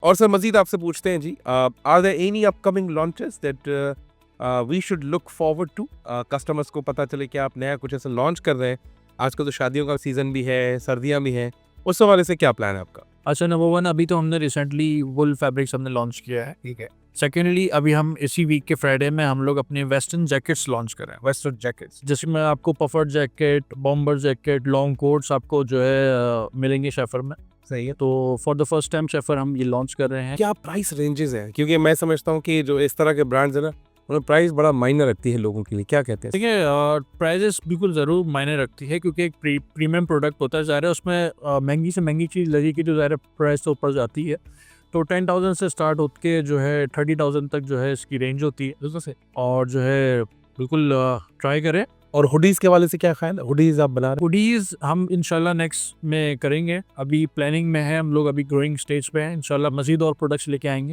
और सर मज़ीद आपसे पूछते हैं जी, are there any upcoming launches that we should look forward to? Customers को पता चले कि आप नया कुछ ऐसा लॉन्च कर रहे हैं। आजकल तो शादियों का सीज़न भी है, सर्दियाँ भी हैं, उस हवाले से क्या प्लान है आपका? अच्छा, नंबर 1 अभी तो हमने रिसेंटली वुल फैब्रिक्स हमने लॉन्च किया है, ठीक है। सेकेंडली अभी हम इसी वीक के फ्राइडे में हम लोग अपने वेस्टर्न जैकेट्स लॉन्च कर रहे हैं, वेस्टर्न जैकेट्स जिसमें आपको puffer jacket, bomber jacket, long coats आपको जो है मिलेंगे शेफर में। सही है। तो for the first time Shaffer हम ये लॉन्च कर रहे हैं। क्या प्राइस रेंजेस हैं? क्योंकि मैं समझता हूँ कि जो इस तरह के ब्रांड्स हैं ना, उनमें प्राइस बड़ा मायने रखती है लोगों के लिए। क्या कहते हैं? देखिए, प्राइजेस बिल्कुल ज़रूर मायने रखती है क्योंकि एक प्रीमियम प्रोडक्ट होता है, ज़ाहिर है उसमें महंगी से महंगी चीज़ लगेगी तो ज़ाहिर है प्राइस तो ऊपर जाती है। तो 10,000 से स्टार्ट होके जो है 30,000 तक जो है इसकी रेंज होती है। बिल्कुल सही। और जो है बिल्कुल ट्राई करें। और हुडीज़ के हवाले से क्या ख़्याल है? हुडीज़ आप बना रहे हैं? हुडीज़ हम इंशाल्लाह नेक्स्ट में करेंगे, अभी प्लानिंग में है, हम लोग अभी ग्रोइंग स्टेज पे हैं, इंशाल्लाह मज़ीद और प्रोडक्ट्स लेके आएंगे।